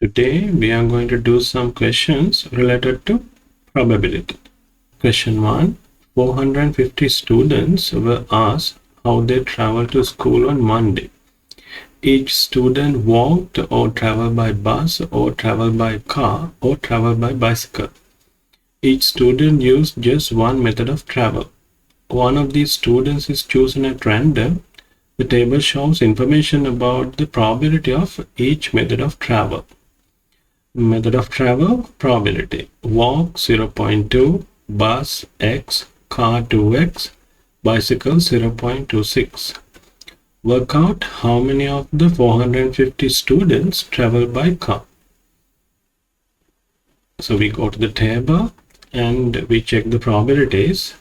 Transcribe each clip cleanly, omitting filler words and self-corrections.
Today we are going to do some questions related to probability. Question 1. 450 students were asked how they traveled to school on Monday. Each student walked or traveled by bus or traveled by car or traveled by bicycle. Each student used just one method of travel. One of these students is chosen at random. The table shows information about the probability of each method of travel. Method of travel, probability. Walk 0.2, bus x, car 2x, bicycle 0.26. Work out how many of the 450 students travel by car. So we go to the table and we check the probabilities.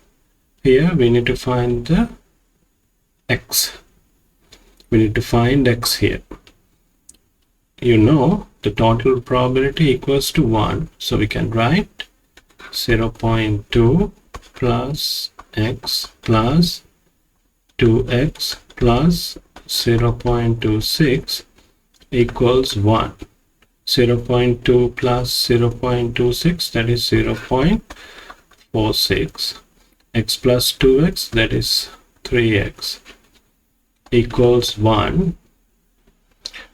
Here we need to find the x. We need to find x here. You know the total probability equals to 1. So we can write 0.2 plus x plus 2x plus 0.26 equals 1. 0.2 plus 0.26, that is 0.46. X plus 2x, that is 3x, equals 1.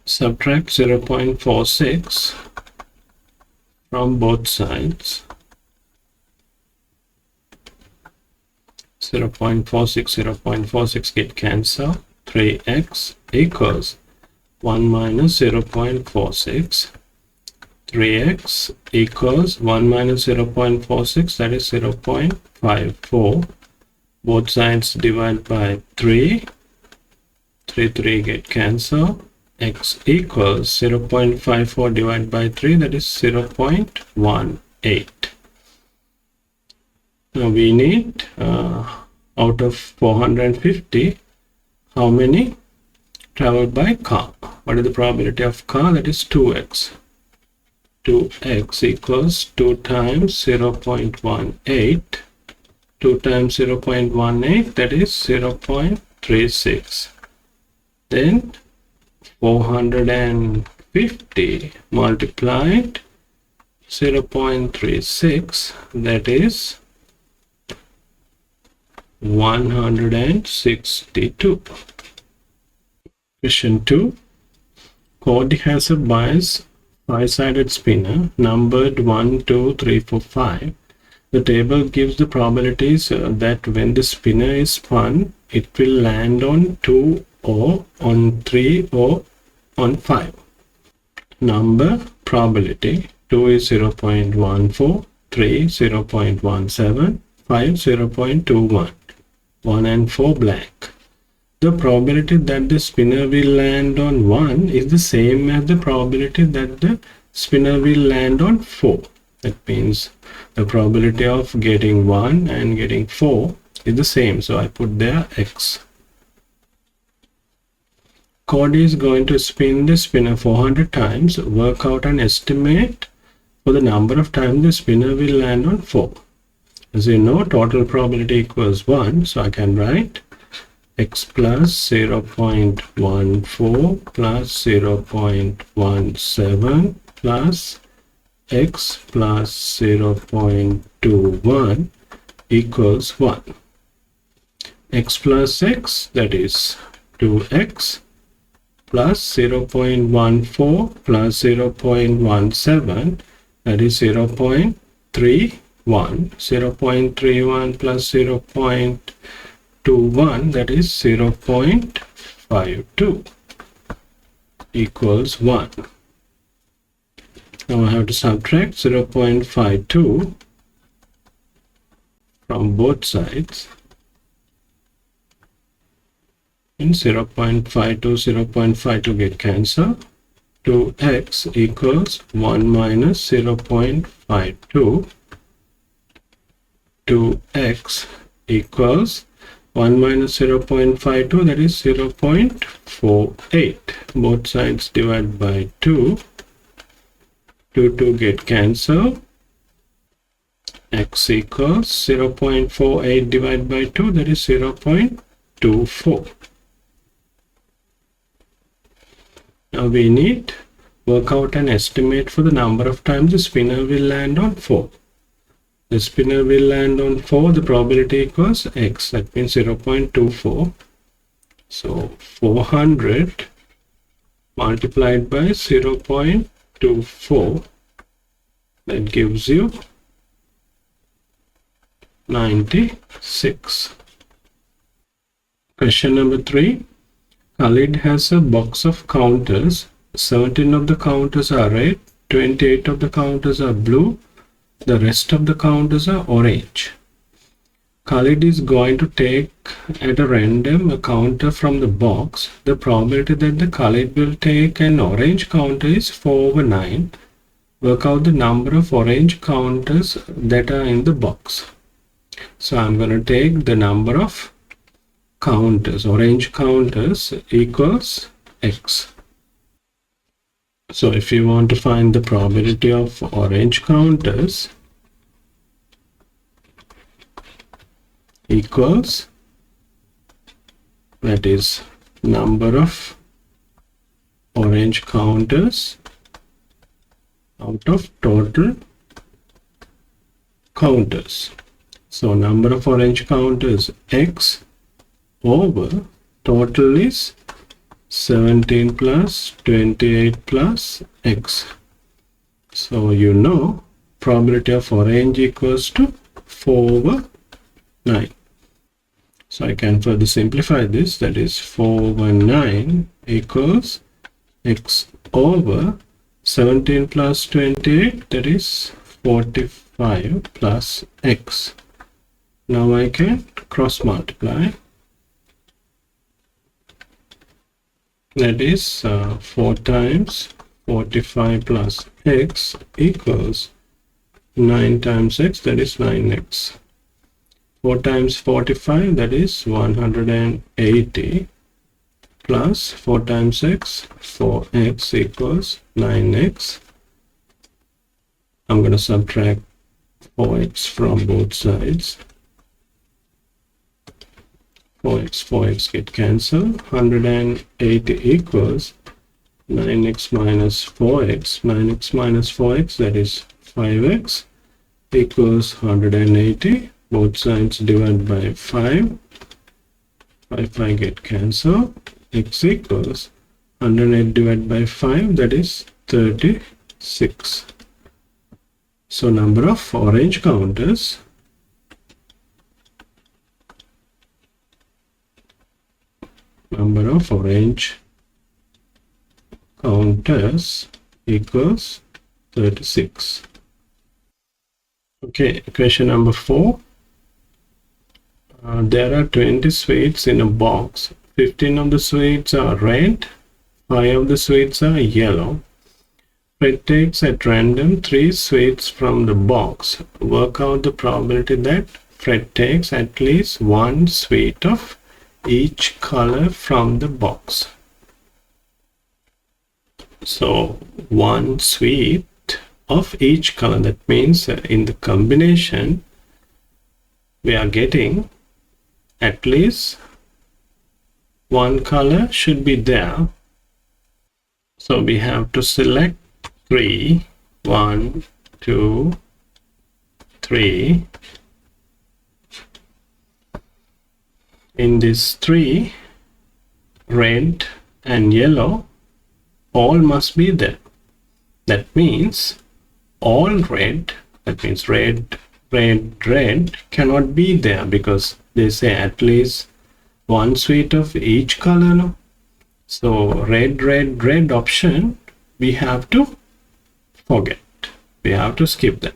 Subtract 0.46 from both sides. 0.46 get cancelled. 3x equals 1 minus 0.46. 3x equals 1 minus 0.46, that is 0.54. Both sides divide by 3. 3 get cancelled. X equals 0.54 divided by 3, that is 0.18. Now we need out of 450, how many traveled by car? What is the probability of car? That is 2x. 2x equals 2 times 0.18. 2 times 0.18, that is 0.36. Then 450 multiplied 0.36, that is 162. Question 2. Cody has a bias 5-sided spinner numbered 1, 2, 3, 4, 5. The table gives the probabilities that when the spinner is spun, it will land on 2 or on 3 or on 5. Number, probability. 2 is 0.14, 3 0.17, 5 0.21. 1 and 4 blank. The probability that the spinner will land on 1 is the same as the probability that the spinner will land on 4. That means the probability of getting 1 and getting 4 is the same. So I put there x. Cody is going to spin the spinner 400 times. Work out an estimate for the number of times the spinner will land on 4. As you know, total probability equals 1. So I can write x plus 0.14 plus 0.17 plus x plus 0.21 equals 1. X plus x, that is 2x, plus 0.14 plus 0.17, that is 0.31. 0.31 plus 0.21, that is 0.52 equals 1. Now I have to subtract 0.52 from both sides. In 0.52 get cancelled. 2x equals 1 minus 0.52. 2x equals 1 minus 0.52, that is 0.48. Both sides divide by 2. 2 get cancelled. X equals 0.48 divided by 2, that is 0.24. Now we need work out an estimate for the number of times the spinner will land on 4. The spinner will land on 4, the probability equals x, that means 0.24. So 400 multiplied by 0.24, that gives you 96. Question number 3. Khalid has a box of counters. 17 of the counters are red, 28 of the counters are blue, the rest of the counters are orange. Khalid is going to take at a random a counter from the box. The probability that the Khalid will take an orange counter is 4/9. Work out the number of orange counters that are in the box. So I'm going to take the number of counters, orange counters equals x. So if you want to find the probability of orange counters equals, that is number of orange counters out of total counters. So number of orange counters x over total is 17 plus 28 plus x. So you know probability of orange equals to 4/9. So I can further simplify this, that is 4/9 equals x over 17 plus 28, that is 45 plus x. Now I can cross multiply. That is 4 times 45 plus x equals 9 times x, that is 9x. 4 times 45, that is 180, plus 4 times x, 4x equals 9x. I'm going to subtract 4x from both sides. 4x get cancelled. 180 equals 9x minus 4x. 9x minus 4x, that is 5x, equals 180. Both sides divide by 5. 5 get cancelled. X equals 108 divided by 5, that is 36. So number of orange counters equals 36. Okay, question number 4. There are 20 sweets in a box. 15 of the sweets are red, 5 of the sweets are yellow. Fred takes at random 3 sweets from the box. Work out the probability that Fred takes at least 1 sweet of each color from the box. So 1 sweet of each color, that means in the combination we are getting at least 1 color should be there. So we have to select 3, 1, 2, 3. In these 3, red and yellow, all must be there. That means all red, that means red, cannot be there because they say at least 1 sweet of each color. No? So red option we have to forget. We have to skip that.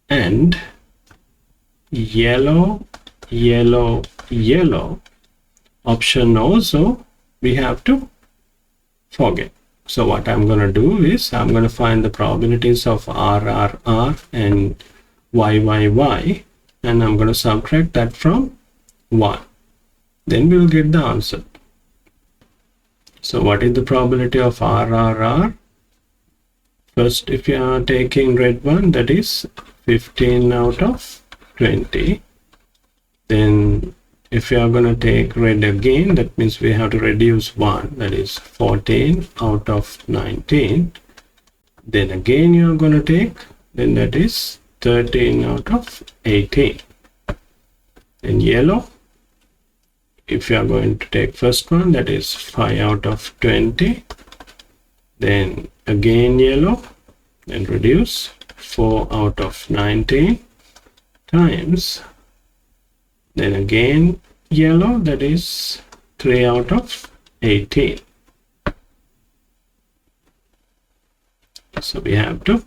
And yellow option also we have to forget. So what I'm going to do is I'm going to find the probabilities of RRR and YYY, and I'm going to subtract that from 1. Then we will get the answer. So what is the probability of RRR? First, if you are taking red one, that is 15 out of 20. Then If you are going to take red again, that means we have to reduce 1, that is 14 out of 19. Then again you are going to take, then that is 13 out of 18. Then yellow, if you are going to take first one, that is 5 out of 20. Then again yellow, then reduce 4 out of 19 times, then again yellow, that is 3 out of 18. So we have to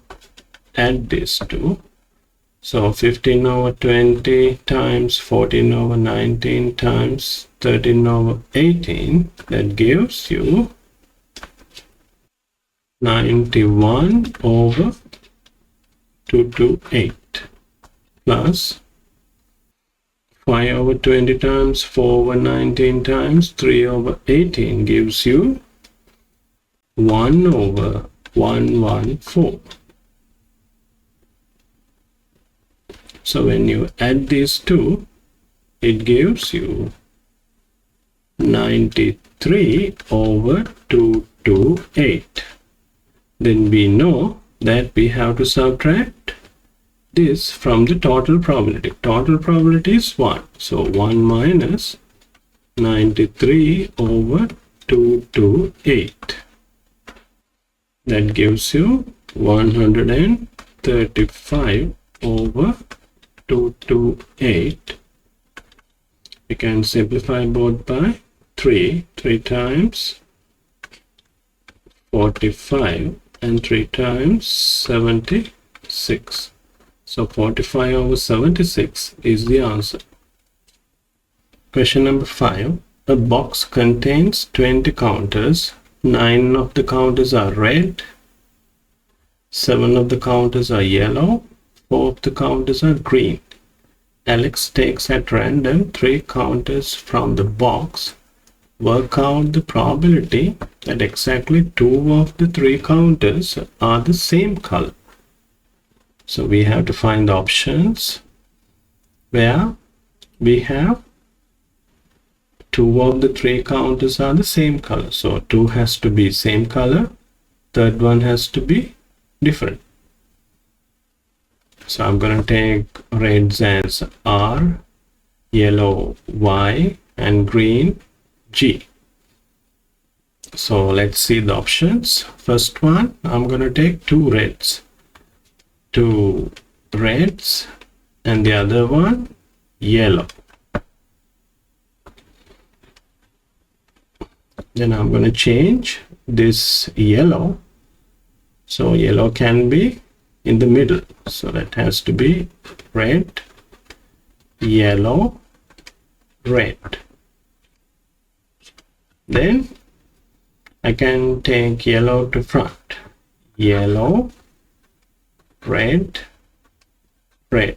add these two. So 15 over 20 times 14 over 19 times 13 over 18, that gives you 91 over 228 plus 5 over 20 times 4 over 19 times 3 over 18 gives you 1 over 114. So when you add these two, it gives you 93 over 228. Then we know that we have to subtract this from the total probability. Total probability is 1. So 1 minus 93 over 228. That gives you 135 over 228. We can simplify both by 3. 3 times 45 and 3 times 76. So 45 over 76 is the answer. Question number 5. A box contains 20 counters. 9 of the counters are red. 7 of the counters are yellow. 4 of the counters are green. Alex takes at random 3 counters from the box. Work out the probability that exactly 2 of the 3 counters are the same color. So we have to find the options where we have 2 of the 3 counters are the same color. So 2 has to be same color. Third one has to be different. So I'm going to take reds as R, yellow Y, and green G. So let's see the options. First one, I'm going to take 2 reds. 2 reds and the other one yellow. Then I'm going to change this yellow. So yellow can be in the middle. So that has to be red, yellow, red. Then I can take yellow to front. Yellow, red, red.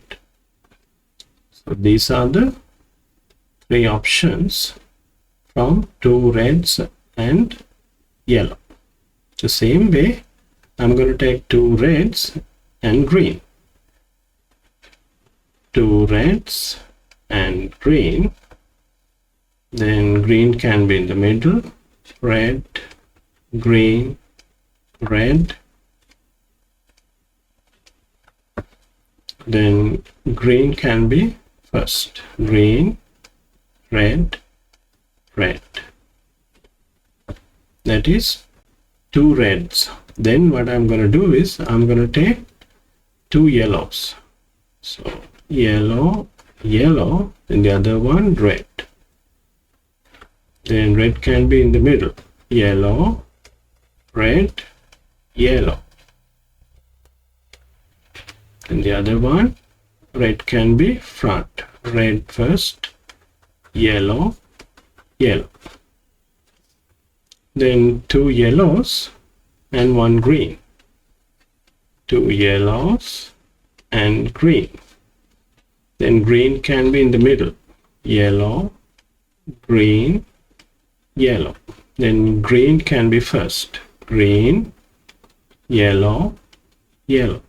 So these are the 3 options from 2 reds and yellow. The same way, I'm going to take 2 reds and green. 2 reds and green. Then green can be in the middle. Red, green, red. Then green can be first. Green, red, red. That is 2 reds. Then what I'm going to do is I'm going to take 2 yellows. So yellow, yellow, and the other one red. Then red can be in the middle. Yellow, red, yellow. And the other one, red can be front. Red first, yellow, yellow. Then 2 yellows and 1 green. 2 yellows and green. Then green can be in the middle. Yellow, green, yellow. Then green can be first. Green, yellow, yellow.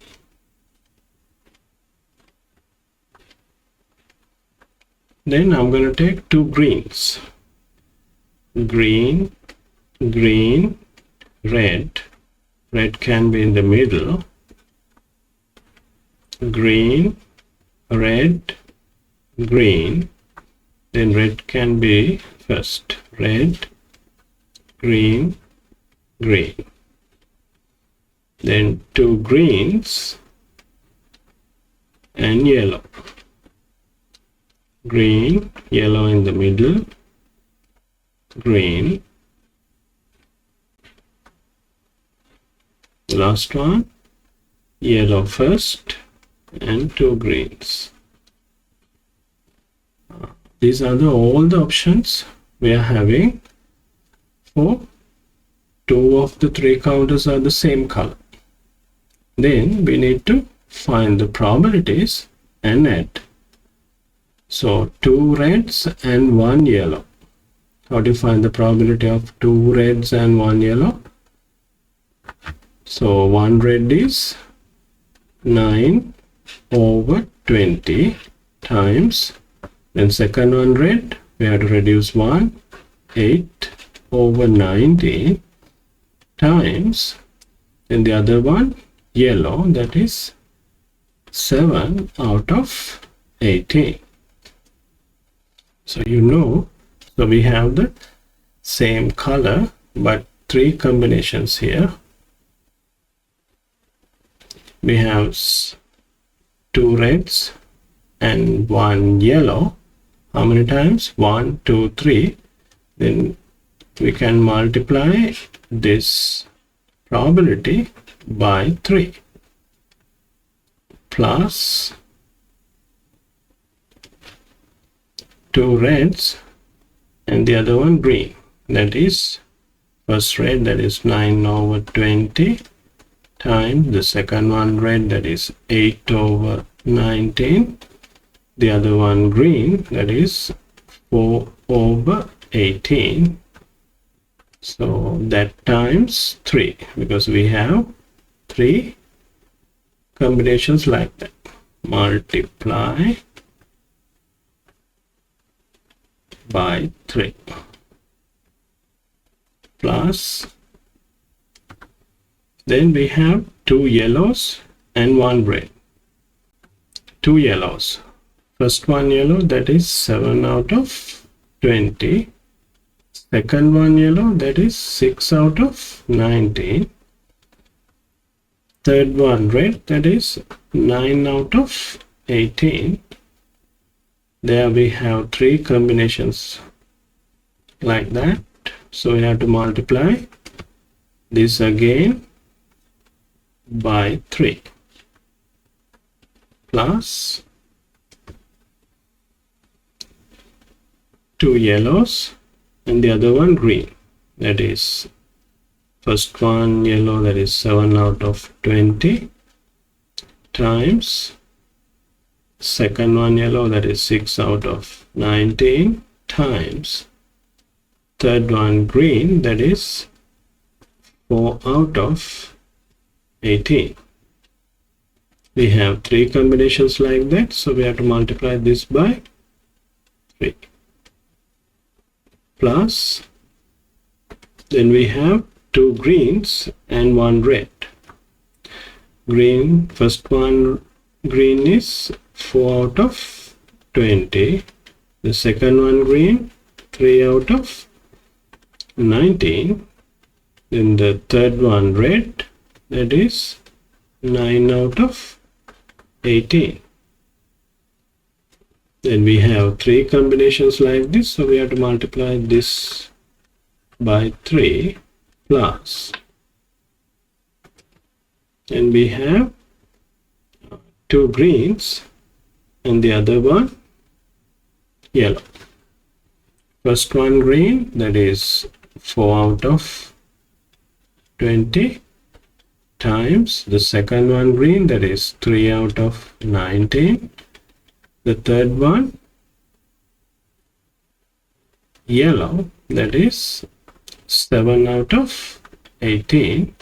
Then I'm going to take two greens. Green, green, red. Red can be in the middle. Green, red, green. Then red can be first. Red, green, green. Then two greens and yellow. Green, yellow in the middle, green. Last one, yellow first and two greens. These are all the options we are having for two of the three counters are the same color. Then we need to find the probabilities and add. So two reds and one yellow. How do you find the probability of two reds and one yellow? So one red is 9/20 times, then second one red, we have to reduce 1, 8/19 times, then the other one yellow, that is 7/18. So so we have the same color but three combinations here. We have two reds and one yellow. How many times? 1, 2, 3. Then we can multiply this probability by 3 plus two reds and the other one green, that is first red, that is 9/20 times the second one red, that is 8/19, the other one green, that is 4/18. So that times 3, because we have 3 combinations like that. Multiply by 3 plus, then we have two yellows and one red. Two yellows. First one yellow, that is 7/20. Second one yellow, that is 6/19. Third one red, that is 9/18. There we have 3 combinations like that. So we have to multiply this again by 3 plus two yellows and the other one green, that is first one yellow, that is 7/20 times second one yellow, that is 6/19 times third one green, that is 4/18. We have 3 combinations like that, so we have to multiply this by 3 plus, then we have two greens and one red. Green, first one green is 4/20, the second one green 3/19, then the third one red, that is 9/18. Then we have 3 combinations like this, so we have to multiply this by 3 plus, and we have two greens and the other one yellow. First one green, that is 4/20 times the second one green, that is 3/19. The third one yellow, that is 7/18.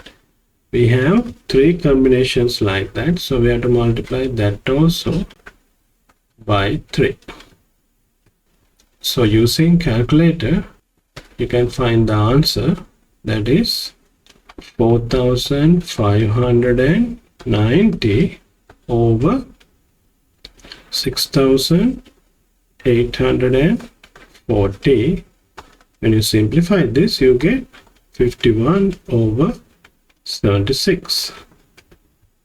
We have 3 combinations like that, so we have to multiply that also by 3 So using calculator, you can find the answer, that is 4590 over 6840. When you simplify this, you get 51 over 76.